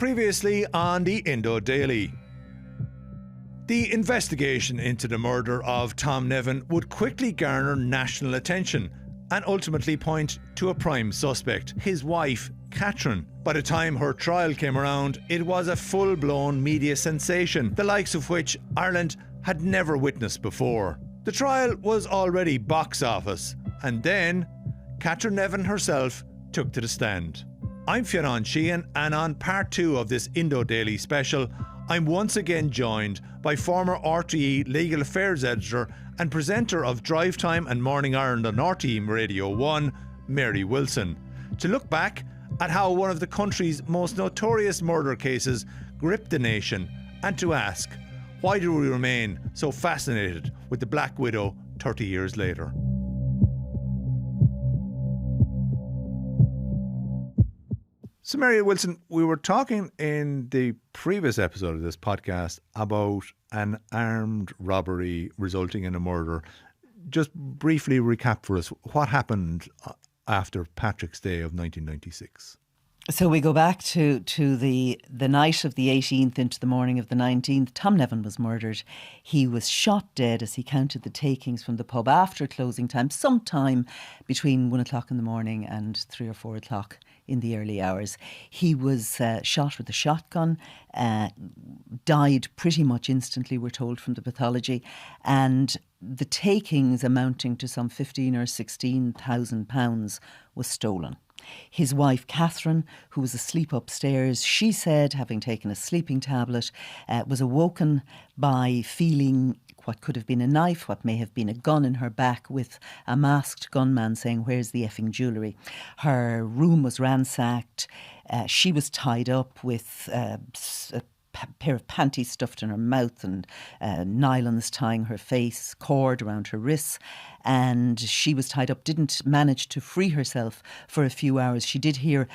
Previously on the Indo Daily. The investigation into the murder of Tom Nevin would quickly garner national attention and ultimately point to a prime suspect, his wife, Katherine. By the time her trial came around, it was a full-blown media sensation, the likes of which Ireland had never witnessed before. The trial was already box office, and then Catherine Nevin herself took to the stand. I'm Fionn Sheehan, and on part 2 of this Indo Daily special, I'm once again joined by former RTE Legal Affairs Editor and presenter of Drive Time and Morning Ireland on RTE Radio 1, Mary Wilson, to look back at how one of the country's most notorious murder cases gripped the nation, and to ask, why do we remain so fascinated with the Black Widow 30 years later? So, Mary Wilson, we were talking in the previous episode of this podcast about an armed robbery resulting in a murder. Just briefly recap for us what happened after Patrick's Day of 1996. So we go back to the night of the 18th into the morning of the 19th. Tom Nevin was murdered. He was shot dead as he counted the takings from the pub after closing time, sometime between 1 o'clock in the morning and 3 or 4 o'clock in the early hours. He was shot with a shotgun, died pretty much instantly, we're told from the pathology, and the takings amounting to some 15 or 16,000 pounds was stolen. His wife, Katherine, who was asleep upstairs, she said, having taken a sleeping tablet, was awoken by feeling what could have been a knife, what may have been a gun in her back, with a masked gunman saying, "Where's the effing jewellery?" Her room was ransacked. She was tied up with a pair of panties stuffed in her mouth and nylons tying her face, cord around her wrists, and she was tied up, didn't manage to free herself for a few hours. She did hear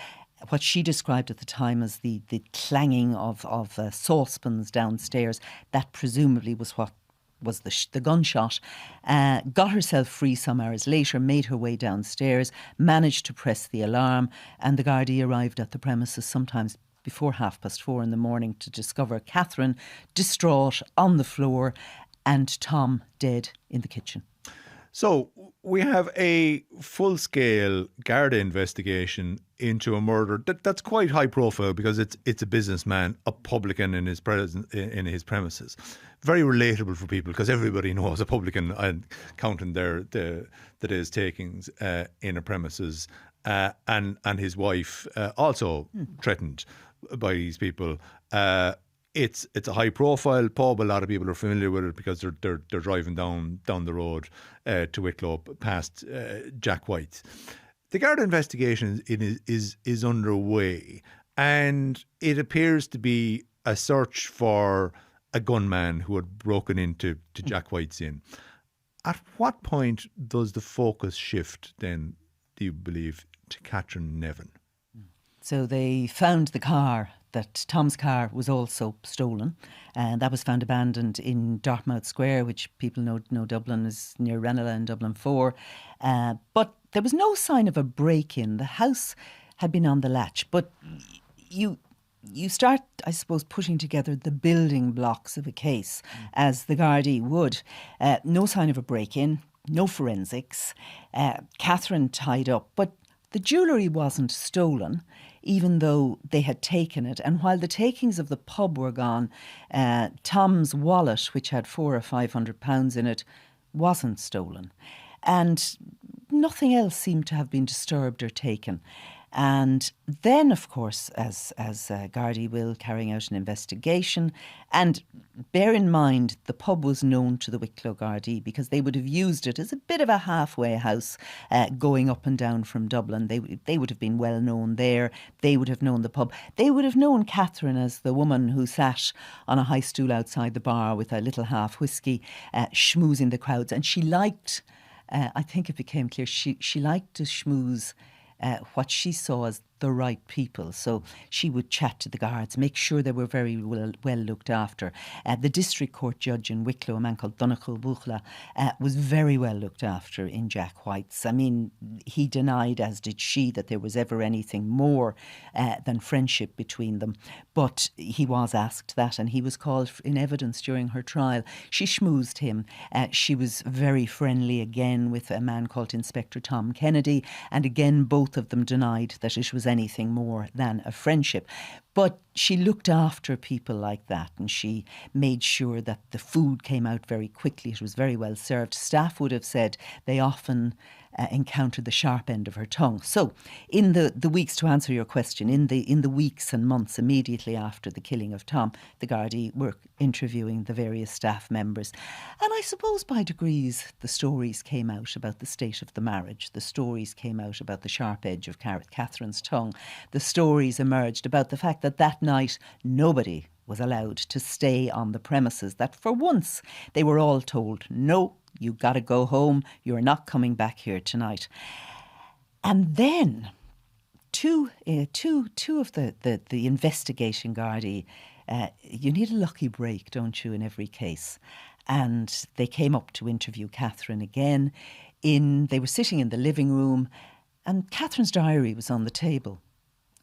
what she described at the time as the clanging of saucepans downstairs. That presumably was what was the gunshot. Got herself free some hours later, made her way downstairs, managed to press the alarm, and the Gardaí arrived at the premises sometimes before 4:30 in the morning to discover Katherine distraught on the floor and Tom dead in the kitchen. So we have a full-scale Garda investigation into a murder that's quite high profile because it's a businessman, a publican in his premises. Very relatable for people because everybody knows a publican and counting the day's takings in a premises, and his wife also threatened by these people. It's a high profile pub. A lot of people are familiar with it because they're driving down the road to Wicklow past Jack White's. The Garda investigation is underway, and it appears to be a search for a gunman who had broken into Jack White's Inn. At what point does the focus shift then, do you believe, to Catherine Nevin? So they found the car, that Tom's car was also stolen, and that was found abandoned in Dartmouth Square, which people know Dublin is near Ranelagh in Dublin 4. But there was no sign of a break-in. The house had been on the latch, but you start, I suppose, putting together the building blocks of a case, as the Gardaí would. No sign of a break-in, no forensics, Katherine tied up, but the jewellery wasn't stolen, even though they had taken it. And while the takings of the pub were gone, Tom's wallet, which had £400 or £500 in it, wasn't stolen. And nothing else seemed to have been disturbed or taken. And then, of course, as Gardaí will, carrying out an investigation, and bear in mind the pub was known to the Wicklow Gardaí because they would have used it as a bit of a halfway house going up and down from Dublin. They would have been well known there. They would have known the pub. They would have known Katherine as the woman who sat on a high stool outside the bar with a little half whiskey, schmoozing the crowds. And she liked, I think it became clear, she liked to schmooze what she saw as the right people. So she would chat to the guards, make sure they were very well looked after. The district court judge in Wicklow, a man called Donegal Buchla, was very well looked after in Jack White's. I mean, he denied, as did she, that there was ever anything more than friendship between them. But he was asked that, and he was called in evidence during her trial. She schmoozed him. She was very friendly again with a man called Inspector Tom Kennedy, and again both of them denied that it was anything more than a friendship. But she looked after people like that, and she made sure that the food came out very quickly. It was very well served. Staff would have said they often encountered the sharp end of her tongue. So in the weeks, to answer your question, in the weeks and months immediately after the killing of Tom, the Gardaí were interviewing the various staff members. And I suppose by degrees the stories came out about the state of the marriage. The stories came out about the sharp edge of Catherine's tongue. The stories emerged about the fact that night nobody was allowed to stay on the premises, that for once they were all told, no, you got to go home, you're not coming back here tonight. And then two of the investigating Gardaí, you need a lucky break, don't you, in every case. And they came up to interview Katherine again. They were sitting in the living room, and Katherine's diary was on the table.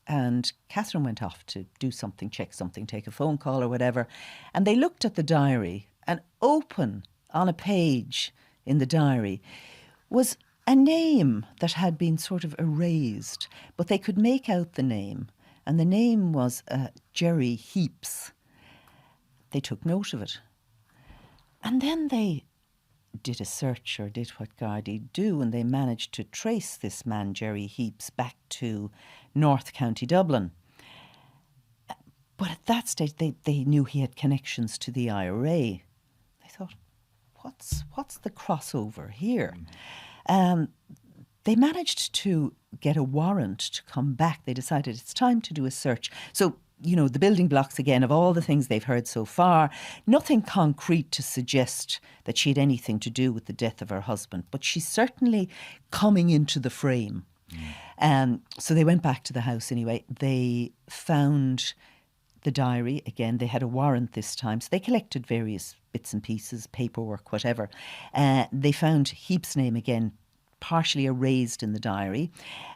And Katherine went off to do something, check something, take a phone call or whatever. And they looked at the diary, and open on a page in the diary was a name that had been sort of erased, but they could make out the name. And the name was Jerry Heaps. They took note of it. And then they did a search, or did what Gardaí do, and they managed to trace this man, Jerry Heaps, back to North County Dublin. But at that stage, they knew he had connections to the IRA. They thought, what's the crossover here? They managed to get a warrant to come back. They decided it's time to do a search. So, you know, the building blocks again of all the things they've heard so far, nothing concrete to suggest that she had anything to do with the death of her husband, but she's certainly coming into the frame. So they went back to the house anyway. They found the diary. Again, they had a warrant this time, so they collected various bits and pieces, paperwork, whatever. They found Heap's name again, partially erased in the diary,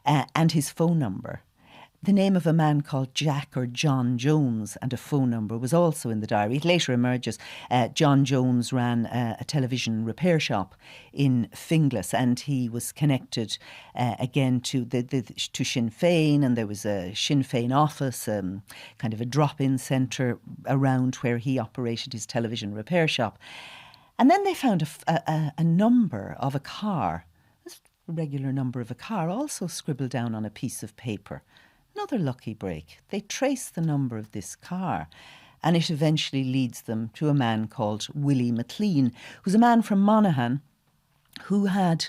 and his phone number. The name of a man called Jack or John Jones and a phone number was also in the diary. It later emerges John Jones ran a television repair shop in Finglas, and he was connected again to to Sinn Féin, and there was a Sinn Féin office, kind of a drop-in centre around where he operated his television repair shop. And then they found a number of a car, a regular number of a car, also scribbled down on a piece of paper. Another lucky break. They trace the number of this car, and it eventually leads them to a man called Willie McLean, who's a man from Monaghan who had,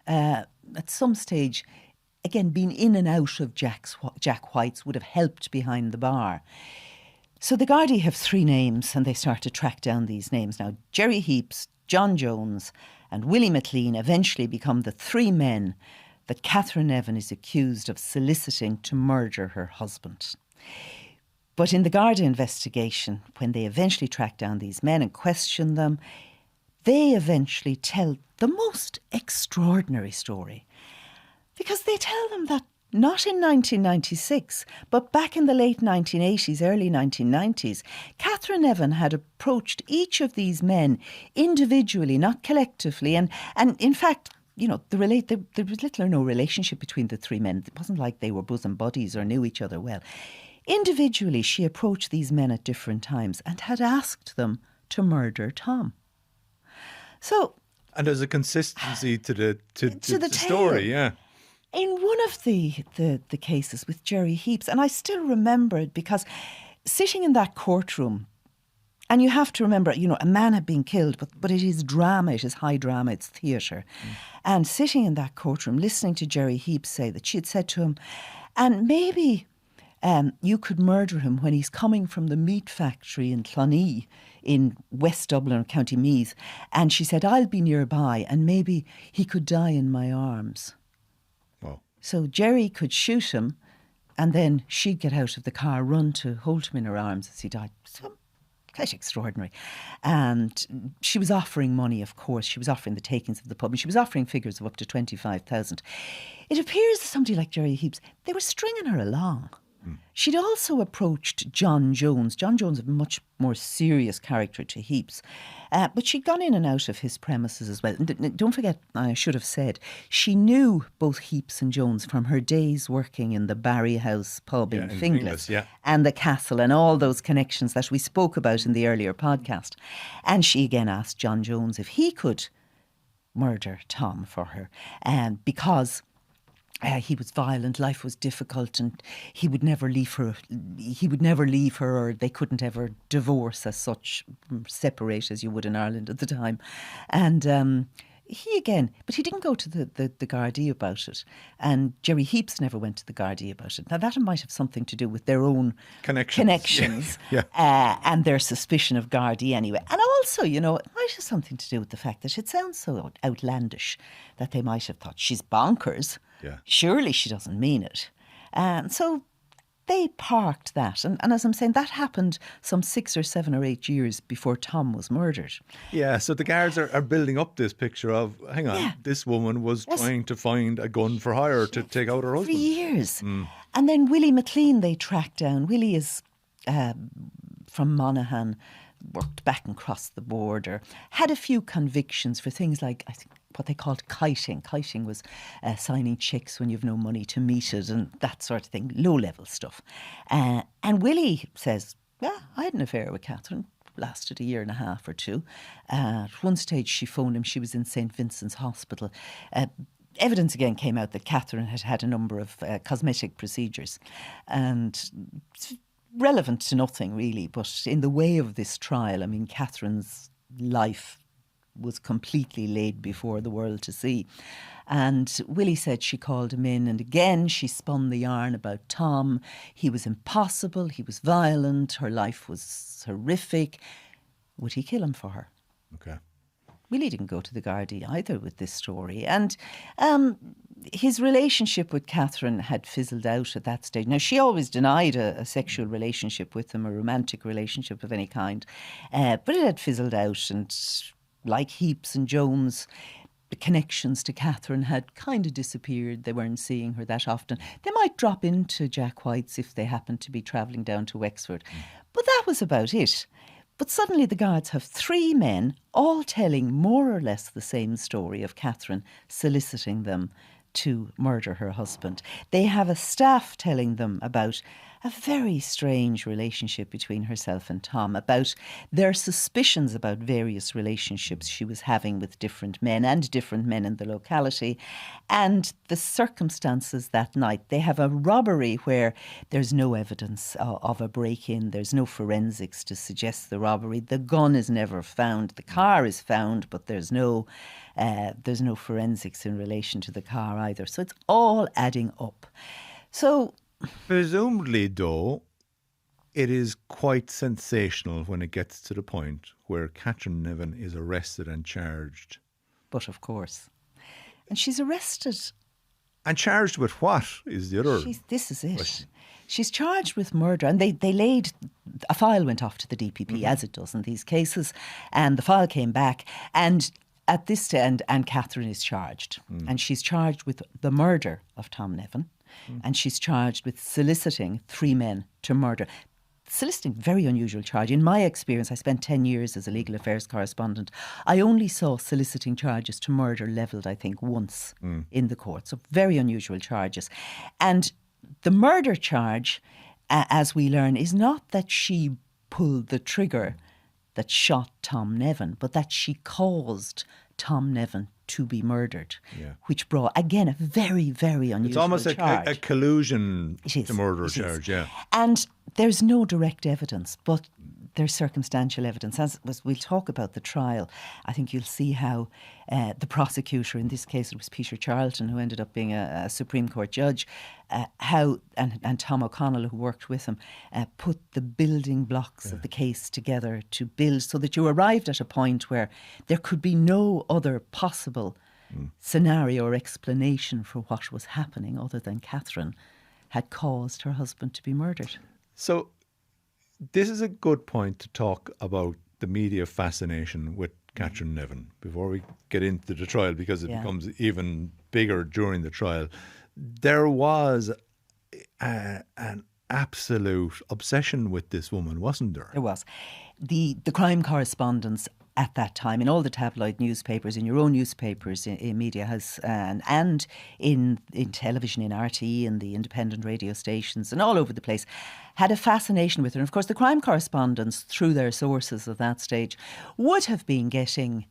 at some stage, again, been in and out of Jack White's, would have helped behind the bar. So the Gardaí have three names, and they start to track down these names. Now, Jerry Heaps, John Jones and Willie McLean eventually become the three men that Catherine Nevin is accused of soliciting to murder her husband. But in the Garda investigation, when they eventually track down these men and question them, they eventually tell the most extraordinary story. Because they tell them that not in 1996, but back in the late 1980s, early 1990s, Catherine Nevin had approached each of these men individually, not collectively, and in fact, you know, there was little or no relationship between the three men. It wasn't like they were bosom buddies or knew each other well. Individually, she approached these men at different times and had asked them to murder Tom. So, and there's a consistency to the story, yeah. In one of the cases with Jerry Heaps, and I still remember it because sitting in that courtroom, and you have to remember, you know, a man had been killed, but it is drama, it is high drama, it's theatre. And sitting in that courtroom, listening to Jerry Heaps say that she had said to him, and maybe you could murder him when he's coming from the meat factory in Clonee in West Dublin, County Meath. And she said, I'll be nearby and maybe he could die in my arms. Wow. So Jerry could shoot him And then she'd get out of the car, run to hold him in her arms as he died. So quite extraordinary. And she was offering money, of course. She was offering the takings of the pub, and she was offering figures of up to 25,000. It appears that somebody like Jerry Heaps, they were stringing her along. She'd also approached John Jones. John Jones, a much more serious character to Heaps. But she'd gone in and out of his premises as well. And don't forget, I should have said, she knew both Heaps and Jones from her days working in the Barry House pub in Finglas, and the Castle and all those connections that we spoke about in the earlier podcast. And she again asked John Jones if he could murder Tom for her, because he was violent, life was difficult, and he would never leave her. He would never leave her, or they couldn't ever divorce as such, separate as you would in Ireland at the time. And he didn't go to the Gardaí about it. And Jerry Heaps never went to the Gardaí about it. Now, that might have something to do with their own connections and their suspicion of Gardaí anyway. And also, it might have something to do with the fact that it sounds so outlandish that they might have thought, she's bonkers. Yeah. Surely she doesn't mean it. And so they parked that. And as I'm saying, that happened some 6 or 7 or 8 years before Tom was murdered. Yeah, so the guards are building up this picture of, hang on, this woman was trying to find a gun for hire to take out her husband. For years. And then Willie McLean they tracked down. Willie is from Monaghan, worked back and crossed the border, had a few convictions for things like, I think, what they called kiting. Kiting was signing cheques when you've no money to meet it and that sort of thing, low-level stuff. And Willie says, I had an affair with Katherine, lasted 1.5 years or 2. At one stage she phoned him, she was in St. Vincent's Hospital. Evidence again came out that Katherine had had a number of cosmetic procedures, and it's relevant to nothing really, but in the way of this trial, I mean, Katherine's life was completely laid before the world to see. And Willie said she called him in, and again she spun the yarn about Tom. He was impossible, he was violent, her life was horrific. Would he kill him for her? Okay. Willie didn't go to the Gardaí either with this story. And his relationship with Katherine had fizzled out at that stage. Now, she always denied a sexual relationship with him, a romantic relationship of any kind. But it had fizzled out, and like Heaps and Jones, the connections to Katherine had kind of disappeared. They weren't seeing her that often. They might drop into Jack White's if they happened to be travelling down to Wexford. But that was about it. But suddenly the guards have 3 men all telling more or less the same story of Katherine soliciting them to murder her husband. They have a staff telling them about a very strange relationship between herself and Tom, about their suspicions about various relationships she was having with different men and different men in the locality, and the circumstances that night. They have a robbery where there's no evidence of a break-in, there's no forensics to suggest the robbery, the gun is never found, the car is found, but there's no forensics in relation to the car either. So it's all adding up. So presumably, though, it is quite sensational when it gets to the point where Catherine Nevin is arrested and charged. But of course. And she's arrested. And charged with what is the other? This is it. question. She's charged with murder, and they laid, a file went off to the DPP, as it does in these cases, and the file came back, and at this end, and Katherine is charged. And she's charged with the murder of Tom Nevin. And she's charged with soliciting 3 men to murder. Soliciting, very unusual charge. In my experience, I spent 10 years as a legal affairs correspondent. I only saw soliciting charges to murder levelled, I think, once in the court. So very unusual charges. And the murder charge, as we learn, is not that she pulled the trigger that shot Tom Nevin, but that she caused Tom Nevin to be murdered, which brought, again, a very, very unusual It's almost charge. a collusion to murder charge, yeah. And there's no direct evidence, but there's circumstantial evidence. As we'll talk about the trial, I think you'll see how the prosecutor, in this case it was Peter Charlton, who ended up being a Supreme Court judge, and Tom O'Connell, who worked with him, put the building blocks of the case together to build so that you arrived at a point where there could be no other possible scenario or explanation for what was happening other than Katherine had caused her husband to be murdered. So this is a good point to talk about the media fascination with Catherine Nevin before we get into the trial, because it becomes even bigger during the trial. There was an absolute obsession with this woman, wasn't there? There was. The crime correspondence at that time in all the tabloid newspapers, in your own newspapers, in media has, and in television, in RTE and the independent radio stations and all over the place, had a fascination with her. And of course, the crime correspondents, through their sources at that stage, would have been getting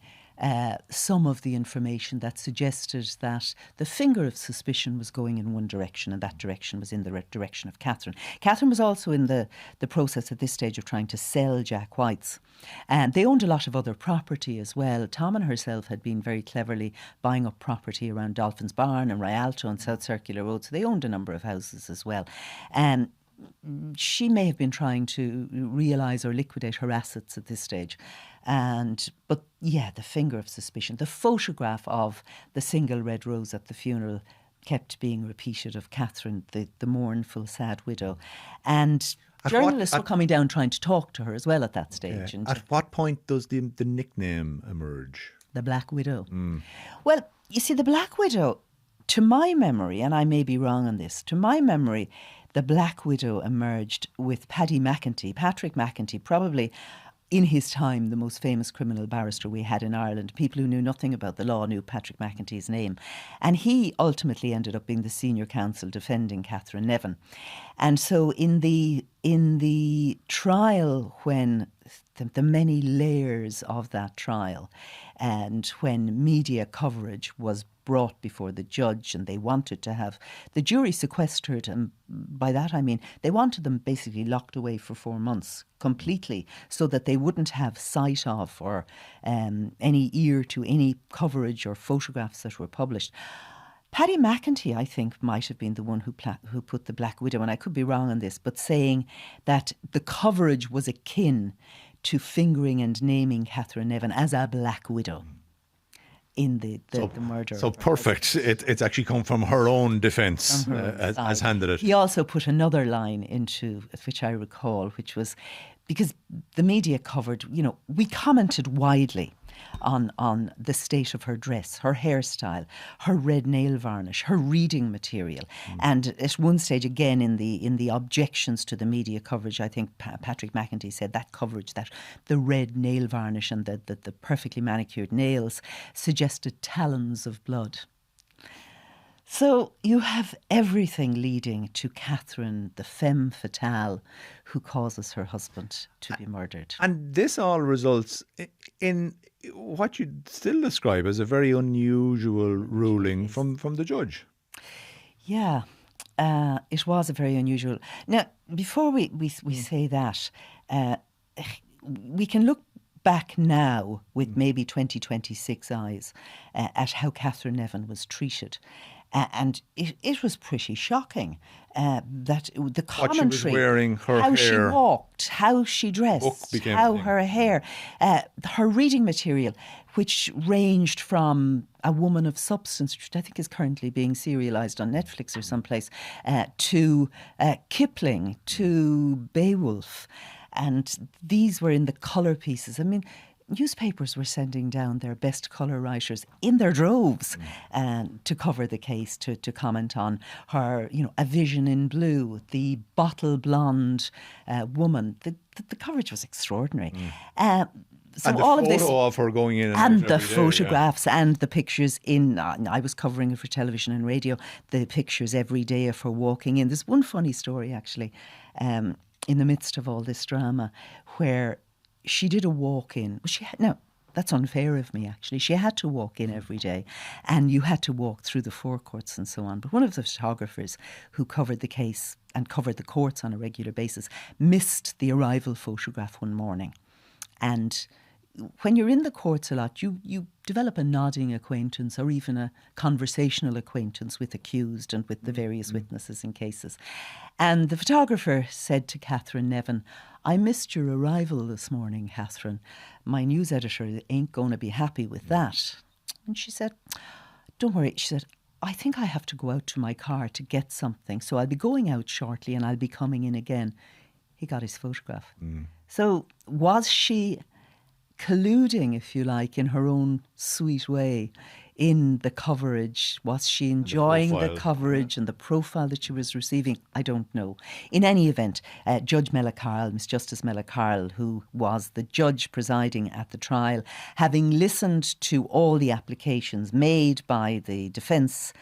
some of the information that suggested that the finger of suspicion was going in one direction, and that direction was in the direction of Catherine. Catherine was also in the process at this stage of trying to sell Jack White's. And they owned a lot of other property as well. Tom and herself had been very cleverly buying up property around Dolphin's Barn and Rialto and South Circular Road, so they owned a number of houses as well. She may have been trying to realise or liquidate her assets at this stage. But the finger of suspicion, the photograph of the single red rose at the funeral kept being repeated of Katherine, the mournful, sad widow. And journalists were coming down trying to talk to her as well at that stage. Yeah. At what point does the nickname emerge? The Black Widow. Well, you see, the Black Widow, to my memory, and I may be wrong on this, to my memory, the Black Widow emerged with Patrick McEntee, probably in his time the most famous criminal barrister we had in Ireland. People who knew nothing about the law knew Patrick McEntee's name. And he ultimately ended up being the senior counsel defending Catherine Nevin. And so in the trial, when the many layers of that trial, and when media coverage was brought before the judge and they wanted to have the jury sequestered, and by that I mean they wanted them basically locked away for 4 months completely, so that they wouldn't have sight of or any ear to any coverage or photographs that were published. Paddy McEntee, I think, might have been the one who put the Black Widow, and I could be wrong on this, but saying that the coverage was akin to fingering and naming Catherine Nevin as a Black Widow in the murder. So perfect. It's actually come from her own defence as handed it. He also put another line into, which I recall, which was because the media covered, we commented widely on the state of her dress, her hairstyle, her red nail varnish, her reading material. And at one stage, again, in the objections to the media coverage, I think Patrick McEntee said that coverage, that the red nail varnish and the perfectly manicured nails suggested talons of blood. So you have everything leading to Catherine, the femme fatale, who causes her husband to be murdered. And this all results in what you'd still describe as a very unusual ruling from the judge. Yeah, it was a very unusual. Now, before we say that, we can look back now with maybe 2026 eyes at how Catherine Nevin was treated. And it was pretty shocking that the commentary, what she was wearing, her how hair, she walked, how she dressed, how her hair, her reading material, which ranged from A Woman of Substance, which I think is currently being serialised on Netflix or someplace, to Kipling, to Beowulf. And these were in the colour pieces. I mean, newspapers were sending down their best colour writers in their droves to cover the case, to comment on her, A Vision in Blue, the bottle blonde woman. The coverage was extraordinary. So and the all photo of this, of her going in and the photographs and the pictures in. I was covering it for television and radio. The pictures every day of her walking in. There's one funny story actually, in the midst of all this drama, where she did a walk-in. No, that's unfair of me, actually. She had to walk in every day, and you had to walk through the forecourts and so on. But one of the photographers who covered the case and covered the courts on a regular basis missed the arrival photograph one morning. And when you're in the courts a lot, you develop a nodding acquaintance or even a conversational acquaintance with accused and with the various witnesses in cases. And the photographer said to Catherine Nevin, "I missed your arrival this morning, Catherine. My news editor ain't going to be happy with that." And she said, "Don't worry." She said, I think I have to go out to my car to get something. So I'll be going out shortly and I'll be coming in again. He got his photograph. So was she colluding, if you like, in her own sweet way in the coverage? Was she enjoying the coverage and the profile that she was receiving? I don't know. In any event, Judge Mella-Carroll, Miss Justice Mella-Carroll, who was the judge presiding at the trial, having listened to all the applications made by the defence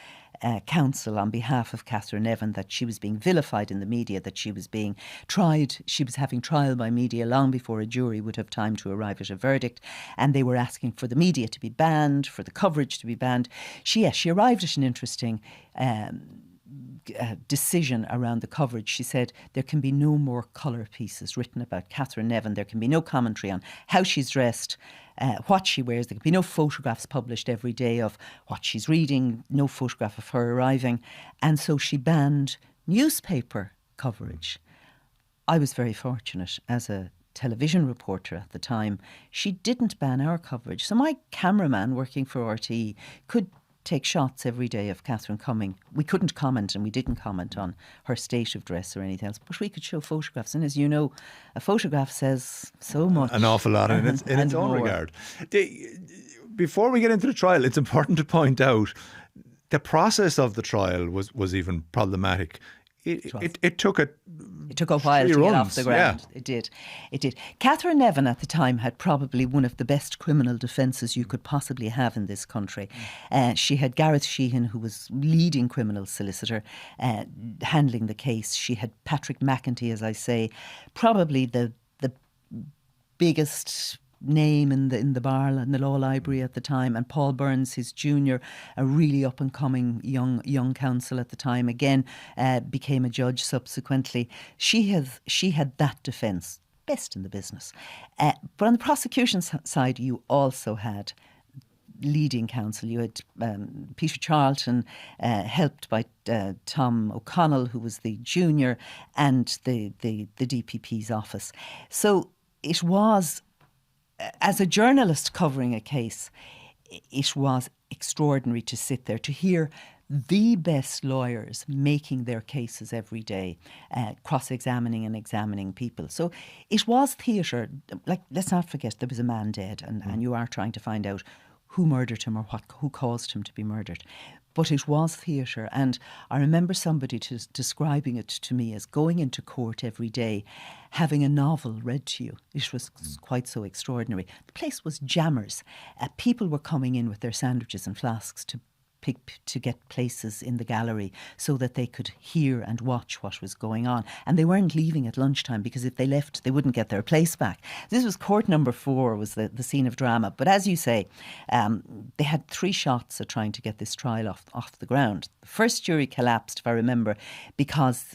counsel on behalf of Catherine Nevin, that she was being vilified in the media, that she was being tried, she was having trial by media long before a jury would have time to arrive at a verdict, and they were asking for the media to be banned, for the coverage to be banned. She arrived at an interesting decision around the coverage. She said there can be no more colour pieces written about Catherine Nevin. There can be no commentary on how she's dressed, what she wears. There can be no photographs published every day of what she's reading, no photograph of her arriving. And so she banned newspaper coverage. I was very fortunate as a television reporter at the time. She didn't ban our coverage. So my cameraman working for RTE could take shots every day of Catherine coming. We couldn't comment, and we didn't comment on her state of dress or anything else, but we could show photographs. And as you know, a photograph says so much. An awful lot in its own regard. Before we get into the trial, it's important to point out the process of the trial was even problematic. It took a while to get off the ground. Yeah. It did. Catherine Nevin at the time had probably one of the best criminal defences you could possibly have in this country. She had Gareth Sheehan, who was leading criminal solicitor, handling the case. She had Patrick McEntee, as I say, probably the biggest name in the bar and the law library at the time, and Paul Burns, his junior, a really up and coming young counsel at the time, again became a judge subsequently. She had that defence, best in the business. But on the prosecution side, you also had leading counsel. You had Peter Charlton, helped by Tom O'Connell, who was the junior, and the DPP's office. So it was, as a journalist covering a case, it was extraordinary to sit there, to hear the best lawyers making their cases every day, cross-examining and examining people. So it was theatre. Like, let's not forget, there was a man dead, and you are trying to find out who murdered him or who caused him to be murdered. But it was theatre, and I remember somebody describing it to me as going into court every day, having a novel read to you. It was quite so extraordinary. The place was jammers. People were coming in with their sandwiches and flasks to get places in the gallery so that they could hear and watch what was going on. And they weren't leaving at lunchtime, because if they left, they wouldn't get their place back. This was court number 4, was the scene of drama. But as you say, they had 3 shots at trying to get this trial off the ground. The first jury collapsed, if I remember, because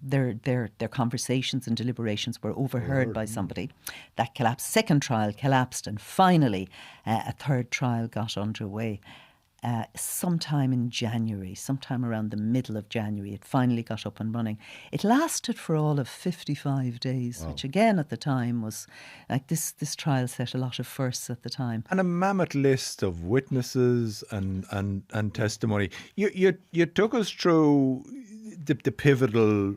their conversations and deliberations were overheard by somebody. That collapsed. Second trial collapsed, and finally a third trial got underway. Sometime in January, sometime around the middle of January, it finally got up and running. It lasted for all of 55 days, which again at the time was like this trial set a lot of firsts at the time. And a mammoth list of witnesses and testimony. You took us through the pivotal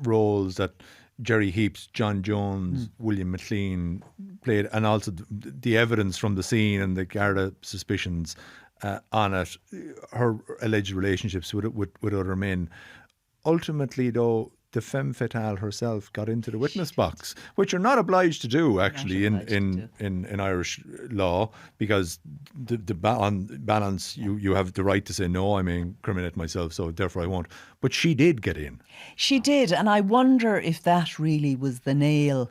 roles that Jerry Heaps, John Jones, William McLean played, and also the evidence from the scene and the Garda suspicions on it, her alleged relationships with other men. Ultimately, though, the femme fatale herself got into the witness box, which you're not obliged to do, actually, in Irish law, because on balance, you have the right to say, no, I may incriminate myself, so therefore I won't. But she did get in. She did, and I wonder if that really was the nail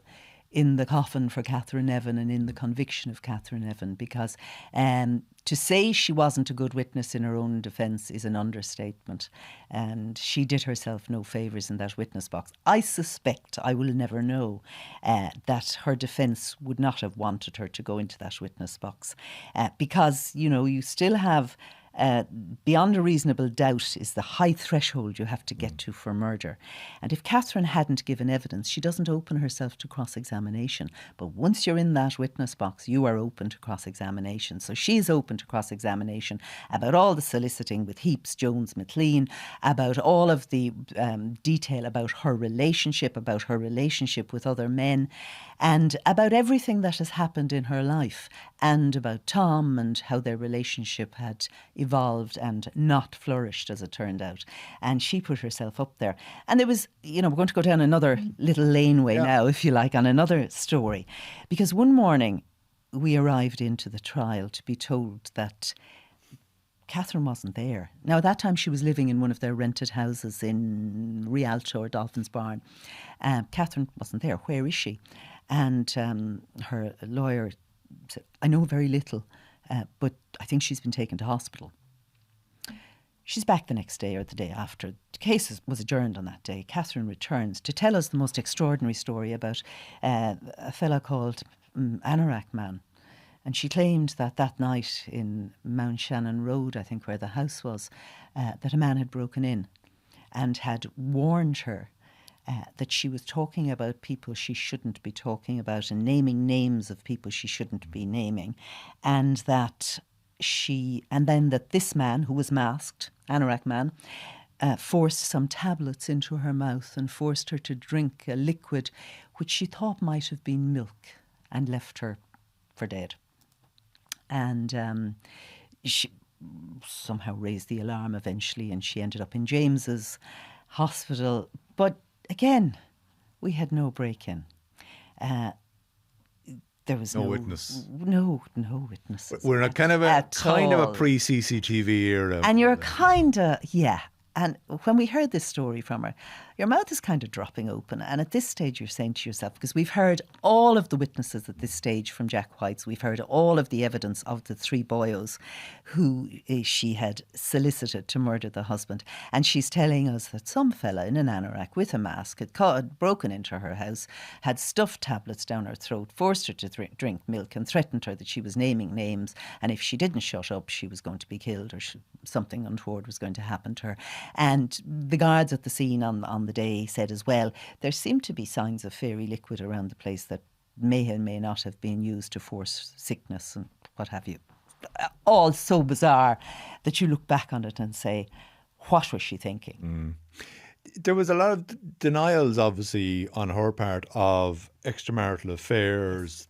in the coffin for Catherine Nevin and in the conviction of Catherine Nevin, because to say she wasn't a good witness in her own defence is an understatement, and she did herself no favours in that witness box. I suspect, I will never know, that her defence would not have wanted her to go into that witness box, because, you know, you still have beyond a reasonable doubt is the high threshold you have to get to for murder. And if Katherine hadn't given evidence, she doesn't open herself to cross-examination. But once you're in that witness box, you are open to cross-examination. So she's open to cross-examination about all the soliciting with Heaps, Jones, McLean, about all of the detail about her relationship with other men, and about everything that has happened in her life, and about Tom and how their relationship had evolved and not flourished, as it turned out. And she put herself up there. And there was, we're going to go down another little laneway now, if you like, on another story. Because one morning we arrived into the trial to be told that Katherine wasn't there. Now, at that time, she was living in one of their rented houses in Rialto or Dolphin's Barn. Katherine wasn't there. Where is she? And her lawyer said, I know very little, but I think she's been taken to hospital. She's back the next day or the day after. The case was adjourned on that day. Katherine returns to tell us the most extraordinary story about a fellow called Anorak Man. And she claimed that night in Mount Shannon Road, I think where the house was, that a man had broken in and had warned her that she was talking about people she shouldn't be talking about and naming names of people she shouldn't be naming. And that this man, who was masked, Anorak Man, forced some tablets into her mouth and forced her to drink a liquid which she thought might have been milk, and left her for dead. And she somehow raised the alarm eventually, and she ended up in James's hospital. But again, we had no break-in. There was no witness. No witnesses. We're in a kind of a pre-CCTV era. And you're kind of, And when we heard this story from her, your mouth is kind of dropping open. And at this stage, you're saying to yourself, because we've heard all of the witnesses at this stage from Jack White's, we've heard all of the evidence of the three boyos who she had solicited to murder the husband. And she's telling us that some fella in an anorak with a mask had broken into her house, had stuffed tablets down her throat, forced her to drink milk, and threatened her that she was naming names. And if she didn't shut up, she was going to be killed, or something untoward was going to happen to her. And the guards at the scene on the day said as well, there seemed to be signs of fairy liquid around the place that may and may not have been used to force sickness and what have you. All so bizarre that you look back on it and say, what was she thinking? There was a lot of denials, obviously, on her part of extramarital affairs,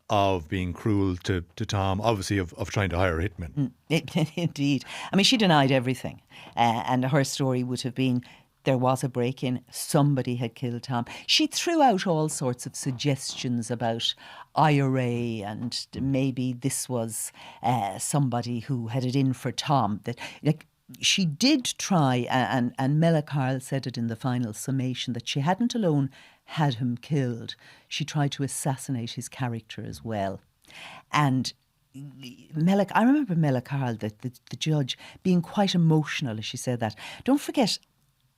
of being cruel to Tom, obviously of trying to hire a hitman. Indeed. I mean, she denied everything. And her story would have been, there was a break-in, somebody had killed Tom. She threw out all sorts of suggestions about IRA, and maybe this was somebody who had it in for Tom. That, like, she did try, and Mela Carl said it in the final summation, that she hadn't alone had him killed, she tried to assassinate his character as well. And I remember Mela Carl, the judge, being quite emotional as she said that. Don't forget,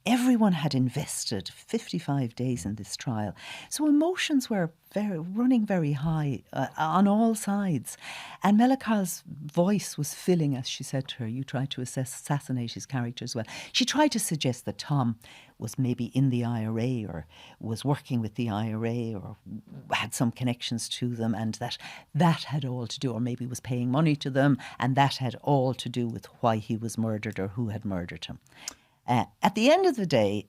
everyone had invested 55 days in this trial. So emotions were running very high on all sides. And Mela Carl's voice was filling as she said to her, you tried to assassinate his character as well. She tried to suggest that Tom was maybe in the IRA or was working with the IRA or had some connections to them, and that had all to do, or maybe was paying money to them, and that had all to do with why he was murdered or who had murdered him. At the end of the day,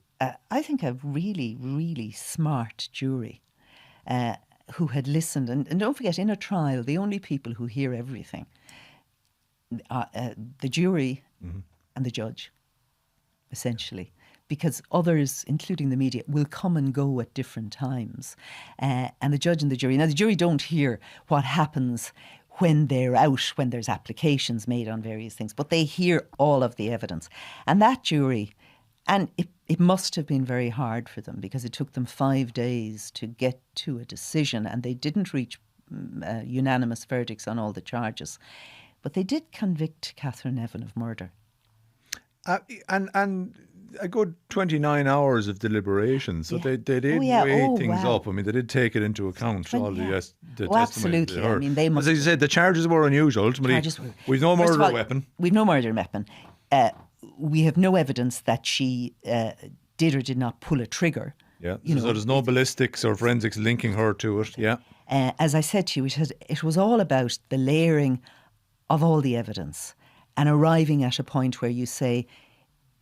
I think a really, really smart jury who had listened. And don't forget, in a trial, the only people who hear everything are the jury and the judge, essentially. Because others, including the media, will come and go at different times. And the judge and the jury. Now, the jury don't hear what happens when they're out, when there's applications made on various things, but they hear all of the evidence. And that jury, and it must have been very hard for them, because it took them 5 days to get to a decision, and they didn't reach unanimous verdicts on all the charges. But they did convict Catherine Nevin of murder. And a good 29 hours of deliberation. So they did yeah. weigh Oh, things wow. up. I mean, they did take it into account, all the testimonies Absolutely. they heard. I mean, they must. As you said, the charges were unusual. Ultimately, we've no First of murder all, weapon. We've no murder weapon. We have no evidence that she did or did not pull a trigger. Yeah, You so know, there's no ballistics or forensics linking her to it. Yeah. as I said to you, it was all about the layering of all the evidence and arriving at a point where you say,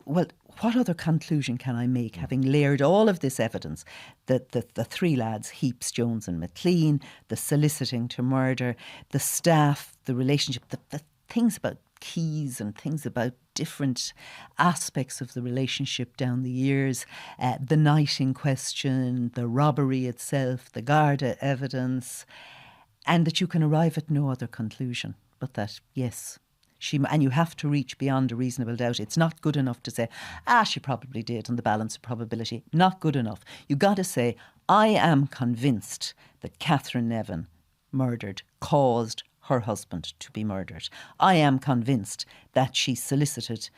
well, what other conclusion can I make, having layered all of this evidence? The three lads, Heaps, Jones and McLean, the soliciting to murder, the staff, the relationship, the things about keys and things about different aspects of the relationship down the years, the night in question, the robbery itself, the Garda evidence, and that you can arrive at no other conclusion but that, yes, and you have to reach beyond a reasonable doubt. It's not good enough to say, she probably did on the balance of probability. Not good enough. You got to say, I am convinced that Catherine Nevin caused her husband to be murdered. I am convinced that she solicited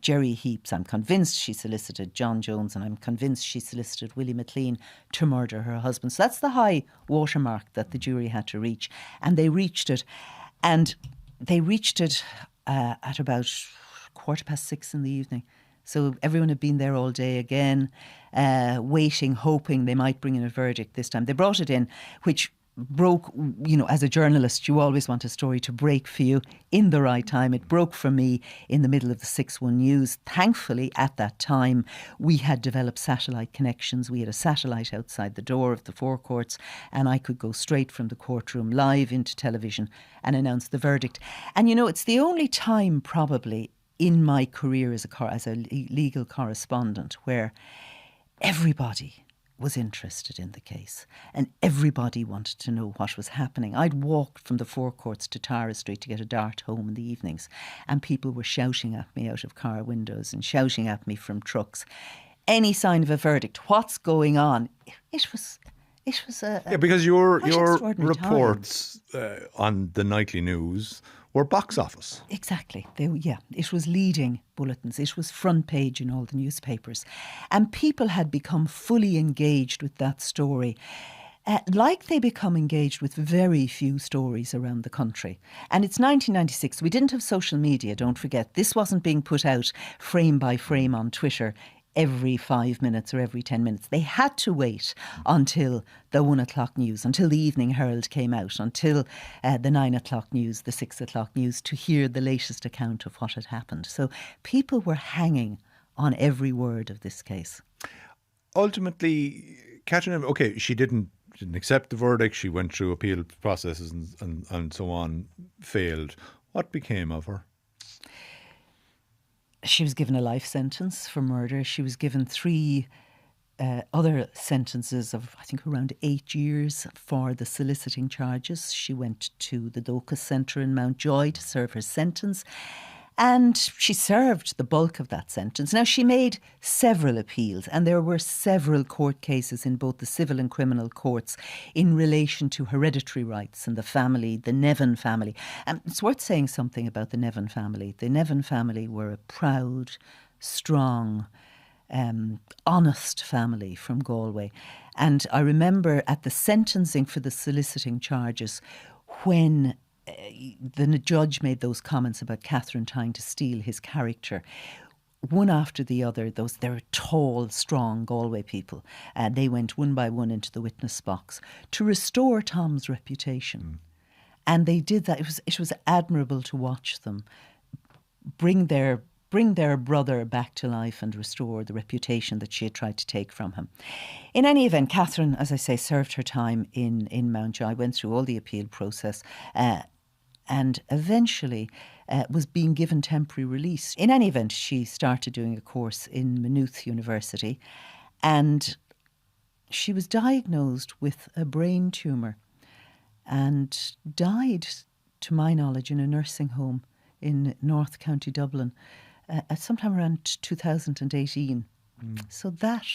Jerry Heaps. I'm convinced she solicited John Jones, and I'm convinced she solicited Willie McLean to murder her husband. So that's the high watermark that the jury had to reach. And they reached it. And they reached it at about 6:15 in the evening. So everyone had been there all day again, waiting, hoping they might bring in a verdict this time. They brought it in, which broke, as a journalist, you always want a story to break for you in the right time. It broke for me in the middle of the 6-1 news. Thankfully, at that time, we had developed satellite connections. We had a satellite outside the door of the forecourts, and I could go straight from the courtroom live into television and announce the verdict. And, it's the only time probably in my career as a legal correspondent where everybody was interested in the case and everybody wanted to know what was happening. I'd walked from the forecourts to Tara Street to get a dart home in the evenings, and people were shouting at me out of car windows and shouting at me from trucks. Any sign of a verdict? What's going on? It was because your reports on the nightly news were box office. Exactly. It was leading bulletins. It was front page in all the newspapers. And people had become fully engaged with that story, like they become engaged with very few stories around the country. And it's 1996. We didn't have social media, don't forget. This wasn't being put out frame by frame on Twitter every 5 minutes or every 10 minutes. They had to wait until the 1 o'clock news, until the Evening Herald came out, until the 9 o'clock news, the 6 o'clock news, to hear the latest account of what had happened. So people were hanging on every word of this case. Ultimately, Catherine, she didn't accept the verdict. She went through appeal processes and so on, failed. What became of her? She was given a life sentence for murder. She was given 3 other sentences of, I think, around 8 years for the soliciting charges. She went to the Docus Centre in Mountjoy to serve her sentence, and she served the bulk of that sentence. Now, she made several appeals, and there were several court cases in both the civil and criminal courts in relation to hereditary rights and the family, the Nevin family. And it's worth saying something about the Nevin family. The Nevin family were a proud, strong, honest family from Galway. And I remember at the sentencing for the soliciting charges, when the judge made those comments about Catherine trying to steal his character, one after the other, they're tall, strong Galway people. They went one by one into the witness box to restore Tom's reputation. And they did that. It was admirable to watch them bring their brother back to life and restore the reputation that she had tried to take from him. In any event, Catherine, as I say, served her time in Mountjoy, went through all the appeal process, and eventually was being given temporary release. In any event, she started doing a course in Maynooth University, and she was diagnosed with a brain tumour and died, to my knowledge, in a nursing home in North County Dublin sometime around 2018. So that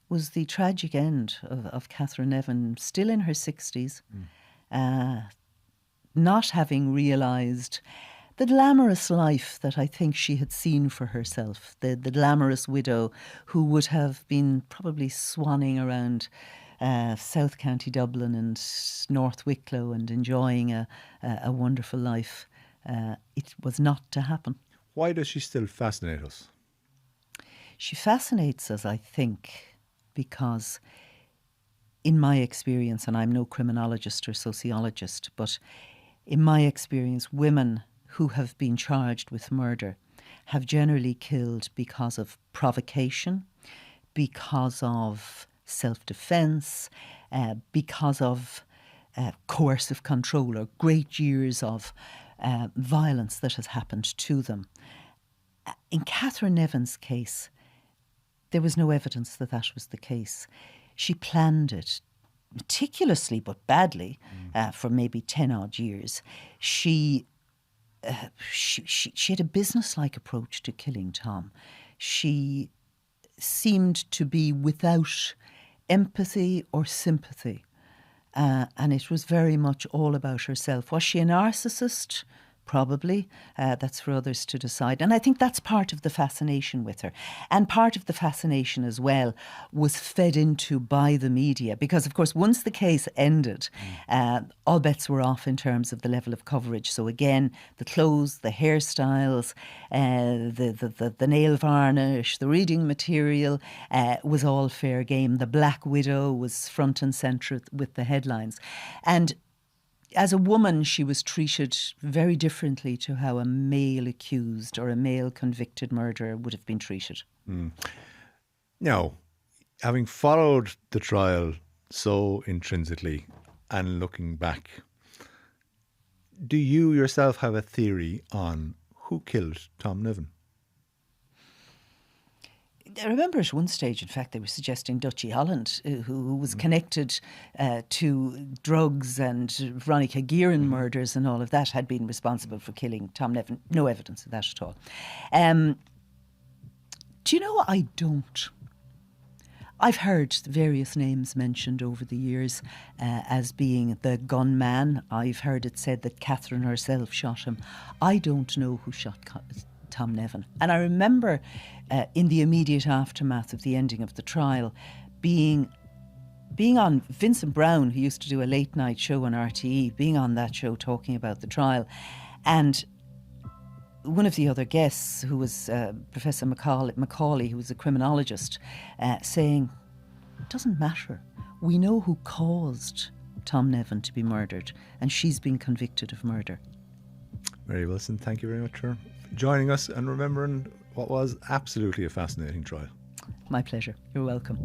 was the tragic end of Catherine Nevin, still in her 60s, not having realised the glamorous life that I think she had seen for herself, the glamorous widow who would have been probably swanning around South County Dublin and North Wicklow and enjoying a wonderful life. It was not to happen. Why does she still fascinate us? She fascinates us, I think, because in my experience, and I'm no criminologist or sociologist, but in my experience, women who have been charged with murder have generally killed because of provocation, because of self-defence, because of coercive control or great years of violence that has happened to them. In Catherine Nevin's case, there was no evidence that that was the case. She planned it meticulously but badly for maybe 10 odd years. She had a business-like approach to killing Tom. She seemed to be without empathy or sympathy. And it was very much all about herself. Was she a narcissist? Probably. That's for others to decide. And I think that's part of the fascination with her. And part of the fascination as well was fed into by the media. Because, of course, once the case ended, all bets were off in terms of the level of coverage. So again, the clothes, the hairstyles, the nail varnish, the reading material was all fair game. The Black Widow was front and centre with the headlines. And as a woman, she was treated very differently to how a male accused or a male convicted murderer would have been treated. Now, having followed the trial so intrinsically and looking back, do you yourself have a theory on who killed Tom Nevin? I remember at one stage, in fact, they were suggesting Dutchie Holland, who was connected to drugs and Veronica Guerin murders and all of that, had been responsible for killing Tom Nevin. No evidence of that at all. Do you know what? I don't. I've heard various names mentioned over the years as being the gunman. I've heard it said that Katherine herself shot him. I don't know who shot Tom Nevin. And I remember in the immediate aftermath of the ending of the trial being on Vincent Brown, who used to do a late night show on RTE, being on that show talking about the trial. And one of the other guests, who was Professor Macaulay, who was a criminologist, saying, it doesn't matter. We know who caused Tom Nevin to be murdered, and she's been convicted of murder. Mary Wilson, thank you very much for joining us and remembering what was absolutely a fascinating trial. My pleasure. You're welcome.